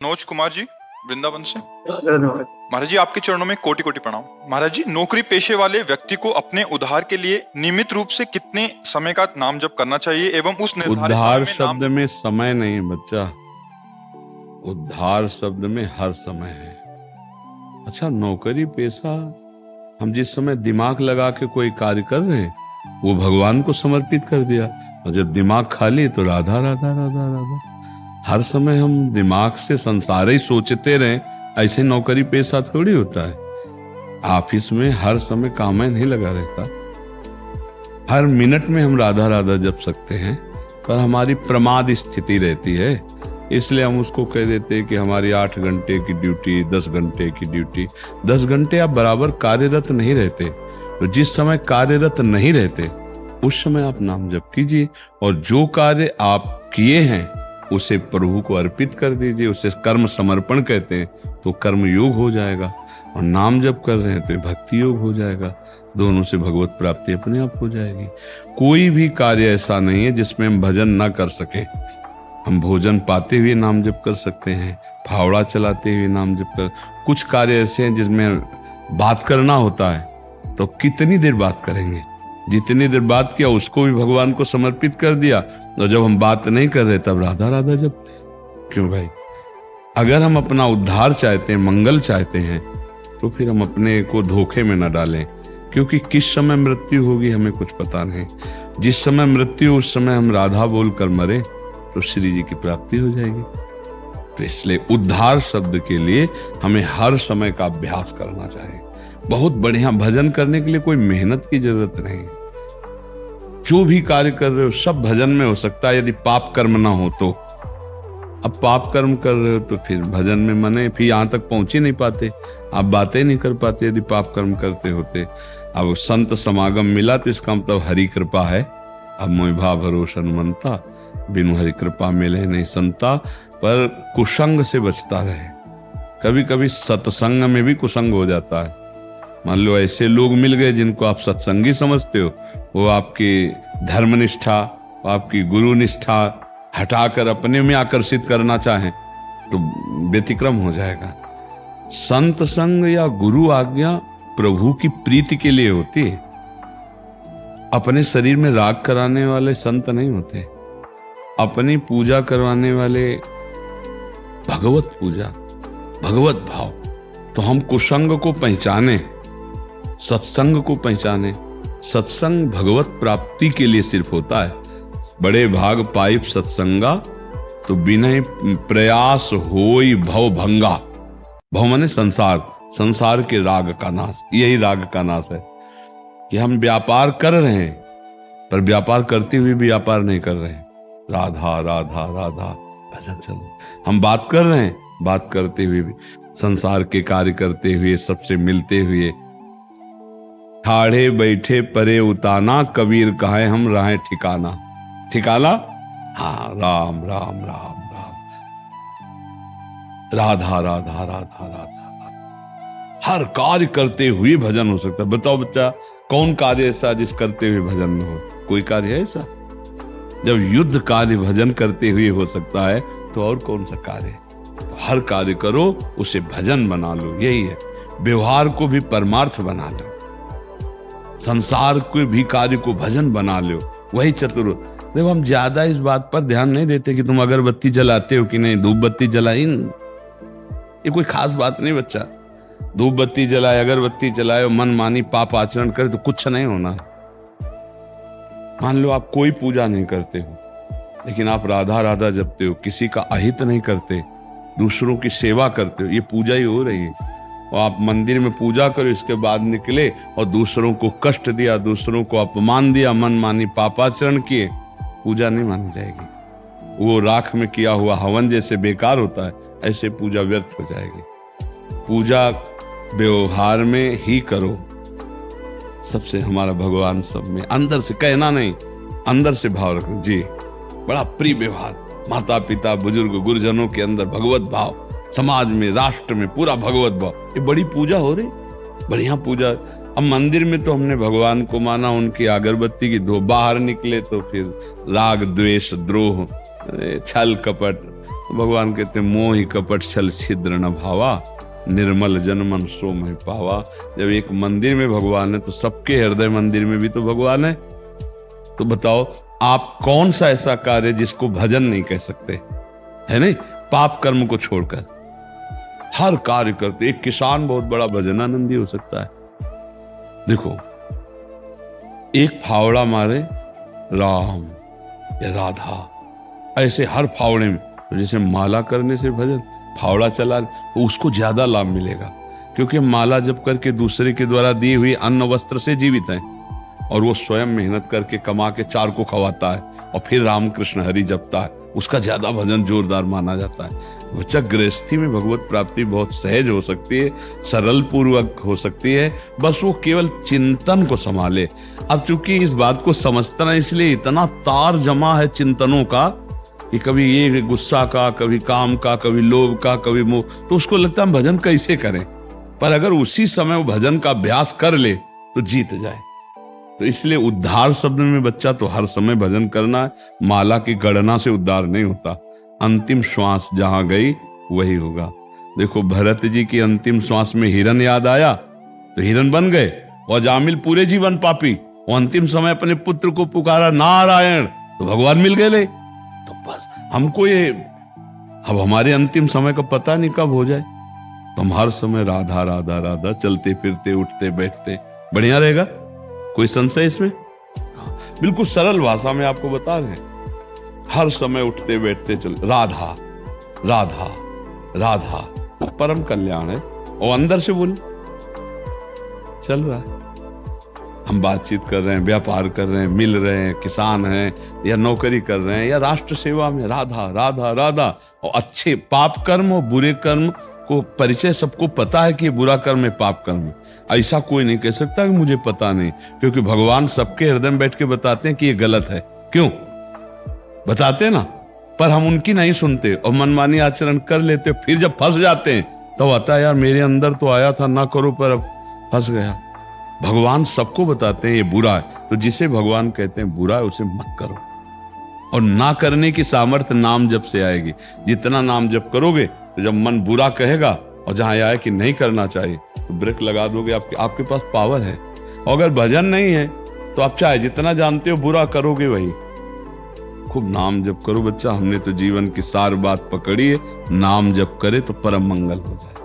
मनोज कुमार जी, वृंदावन से। धन्यवाद महाराज जी, आपके चरणों में कोटि कोटि प्रणाम। महाराज जी, नौकरी पेशे वाले व्यक्ति को अपने उद्धार के लिए नियमित रूप से कितने समय का नाम जप करना चाहिए एवं उस निर्धारित उद्धार समय शब्द में समय नहीं बच्चा, उद्धार शब्द में हर समय है। अच्छा, नौकरी पेशा, हम जिस समय दिमाग लगा के कोई कार्य कर रहे हैं वो भगवान को समर्पित कर दिया, और जब दिमाग खाली तो राधा राधा राधा राधा। हर समय हम दिमाग से संसार ही सोचते रहें, ऐसे नौकरी पेशा थोड़ी होता है। ऑफिस में हर समय काम नहीं लगा रहता, हर मिनट में हम राधा राधा जप सकते हैं, पर हमारी प्रमाद स्थिति रहती है, इसलिए हम उसको कह देते हैं कि हमारी 8 घंटे की ड्यूटी, 10 घंटे की ड्यूटी। 10 घंटे आप बराबर कार्यरत नहीं रहते, तो जिस समय कार्यरत नहीं रहते उस समय आप नाम जप कीजिए, और जो कार्य आप किए हैं उसे प्रभु को अर्पित कर दीजिए, उसे कर्म समर्पण कहते हैं, तो कर्म योग हो जाएगा। और नाम जप कर रहे हैं तो भक्ति योग हो जाएगा, दोनों से भगवत प्राप्ति अपने आप हो जाएगी। कोई भी कार्य ऐसा नहीं है जिसमें हम भजन ना कर सके। हम भोजन पाते हुए नाम जप कर सकते हैं, फावड़ा चलाते हुए नाम जप कर। कुछ कार्य ऐसे हैं जिसमें बात करना होता है, तो कितनी देर बात करेंगे, जितनी देर बात किया उसको भी भगवान को समर्पित कर दिया, और जब हम बात नहीं कर रहे तब राधा राधा जप। क्यों भाई? अगर हम अपना उद्धार चाहते हैं, मंगल चाहते हैं, तो फिर हम अपने को धोखे में न डालें, क्योंकि किस समय मृत्यु होगी हमें कुछ पता नहीं। जिस समय मृत्यु उस समय हम राधा बोल कर मरे तो श्री जी की प्राप्ति हो जाएगी। तो इसलिए उद्धार शब्द के लिए हमें हर समय का अभ्यास करना चाहिए। बहुत बढ़िया भजन करने के लिए कोई मेहनत की जरूरत नहीं, जो भी कार्य कर रहे हो सब भजन में हो सकता है, यदि पाप कर्म ना हो तो। अब पाप कर्म कर रहे हो तो फिर भजन में मने फिर यहां तक पहुंच ही नहीं पाते, आप बातें नहीं कर पाते यदि पाप कर्म करते होते। अब संत समागम मिला तो इसका मतलब हरि कृपा है। अब मोहि भा भरोसा मनता, बिनु हरि कृपा मिले नहीं संता। पर कुसंग से बचता रहे, कभी कभी सत्संग में भी कुसंग हो जाता है। मान लो ऐसे लोग मिल गए जिनको आप सत्संगी समझते हो, वो आपकी धर्मनिष्ठा, आपकी गुरु निष्ठा हटाकर अपने में आकर्षित करना चाहें तो व्यतिक्रम हो जाएगा। संत संग या गुरु आज्ञा प्रभु की प्रीति के लिए होती है। अपने शरीर में राग कराने वाले संत नहीं होते, अपनी पूजा करवाने वाले भगवत पूजा, भगवत भाव। तो हम कुसंग को पहचाने, सत्संग को पहचाने। सत्संग भगवत प्राप्ति के लिए सिर्फ होता है। बड़े भाग पाइप सत्संगा, तो बिना प्रयास होई भव भंगा। भव माने संसार, संसार के राग का नाश। यही राग का नाश है कि हम व्यापार कर रहे हैं, पर व्यापार करते हुए भी व्यापार नहीं कर रहे हैं। राधा राधा राधा भजन चलो। हम बात कर रहे हैं, बात करते हुए भी, संसार के कार्य करते हुए, सबसे मिलते हुए। ठाढ़े बैठे परे उताना, कबीर कहे हम राहें ठिकाना। ठिकाना, हाँ, राम राम राम राम, राधा राधा राधा राधा। हर कार्य करते हुए भजन हो सकता है। बताओ बच्चा, कौन कार्य ऐसा जिस करते हुए भजन न हो? कोई कार्य है ऐसा? जब युद्ध कार्य भजन करते हुए हो सकता है तो और कौन सा कार्य? तो हर कार्य करो, उसे भजन बना लो। यही है, व्यवहार को भी परमार्थ बना लो, संसार के भी कार्य को भजन बना लो। वही चतुर। देखो, हम ज्यादा इस बात पर ध्यान नहीं देते कि तुम अगरबत्ती जलाते हो कि नहीं, धूप बत्ती जलाई, ये कोई खास बात नहीं बच्चा। धूप बत्ती जलाए, अगरबत्ती जलाए, मन मानी पाप आचरण करे तो कुछ नहीं होना। मान लो आप कोई पूजा नहीं करते हो, लेकिन आप राधा राधा जपते हो, किसी का अहित नहीं करते, दूसरों की सेवा करते हो, ये पूजा ही हो रही है। और आप मंदिर में पूजा करो, इसके बाद निकले और दूसरों को कष्ट दिया, दूसरों को अपमान दिया, मन मानी पापाचरण किए, पूजा नहीं मानी जाएगी। वो राख में किया हुआ हवन जैसे बेकार होता है, ऐसे पूजा व्यर्थ हो जाएगी। पूजा व्यवहार में ही करो। सबसे हमारा भगवान सब में, अंदर से कहना नहीं, अंदर से भाव रखो। जी, बड़ा प्रिय व्यवहार, माता पिता बुजुर्ग गुरुजनों के अंदर भगवत भाव, समाज में, राष्ट्र में पूरा भगवत भाव, ये बड़ी पूजा हो रही, बढ़िया पूजा। अब मंदिर में तो हमने भगवान को माना, उनकी अगरबत्ती की धो, बाहर निकले तो फिर राग द्वेष द्रोह, छल कपट, तो भगवान कहते हैं मोहि कपट छल छिद्र न भावा, निर्मल जन मन सो मैं पावा। जब एक मंदिर में भगवान है तो सबके हृदय मंदिर में भी तो भगवान है। तो बताओ आप कौन सा ऐसा कार्य जिसको भजन नहीं कह सकते, है नहीं? पाप कर्म को छोड़कर हर कार्य करते। एक किसान बहुत बड़ा भजनानंदी हो सकता है। देखो, एक फावड़ा मारे राम या राधा, ऐसे हर फावड़े में, तो जैसे माला करने से भजन, फावड़ा चला तो उसको ज्यादा लाभ मिलेगा, क्योंकि माला जप करके दूसरे के द्वारा दी हुई अन्न वस्त्र से जीवित है, और वो स्वयं मेहनत करके कमा के चार को खवाता है और फिर राम कृष्ण हरि जपता है, उसका ज्यादा भजन जोरदार माना जाता है। बच्चा, गृहस्थी में भगवत प्राप्ति बहुत सहज हो सकती है, सरल पूर्वक हो सकती है, बस वो केवल चिंतन को संभाले। अब चूंकि इस बात को समझता ना, इसलिए इतना तार जमा है चिंतनों का कि कभी ये गुस्सा का, कभी काम का, कभी लोभ का, कभी मोह, तो उसको लगता है भजन कैसे करें। पर अगर उसी समय वो भजन का अभ्यास कर ले तो जीत जाए। तो इसलिए उद्धार शब्द में बच्चा तो हर समय भजन करना है। माला की गणना से उद्धार नहीं होता, अंतिम श्वास जहां गई वही होगा। देखो, भरत जी की अंतिम श्वास में हिरन याद आया तो हिरन बन गए, और जामिल पूरे जीवन पापी, वो अंतिम समय अपने पुत्र को पुकारा नारायण, तो भगवान मिल गए। ले तो बस हमको ये, अब हमारे अंतिम समय का पता नहीं कब हो जाए, तो हम हर समय राधा राधा राधा चलते फिरते उठते बैठते, बढ़िया रहेगा। कोई संशय इसमें? बिल्कुल सरल भाषा में आपको बता रहे हैं, हर समय उठते बैठते चल राधा राधा राधा, परम कल्याण है। और अंदर से बोल चल रहा है, हम बातचीत कर रहे हैं, व्यापार कर रहे हैं, मिल रहे हैं, किसान हैं या नौकरी कर रहे हैं या राष्ट्र सेवा में, राधा राधा राधा। और अच्छे पाप कर्म और बुरे कर्म को परिचय सबको पता है कि ये बुरा कर्म है, पाप कर्म है। ऐसा कोई नहीं कह सकता कि मुझे पता नहीं, क्योंकि भगवान सबके हृदय में बैठ के बताते हैं कि ये गलत है। क्यों बताते ना? पर हम उनकी नहीं सुनते और मनमानी आचरण कर लेते। फिर जब फंस जाते हैं तो आता है यार मेरे अंदर तो आया था ना करो, पर अब फंस गया। भगवान सबको बताते हैं ये बुरा है, तो जिसे भगवान कहते हैं बुरा है उसे मत करो। और ना करने की सामर्थ्य नाम जप से आएगी। जितना नाम जप करोगे तो जब मन बुरा कहेगा और जहां आए कि नहीं करना चाहिए तो ब्रेक लगा दोगे। आपके पास पावर है। और अगर भजन नहीं है तो आप चाहे जितना जानते हो बुरा करोगे वही। खूब नाम जप करो बच्चा। हमने तो जीवन की सार बात पकड़ी है, नाम जप करे तो परम मंगल हो जाए।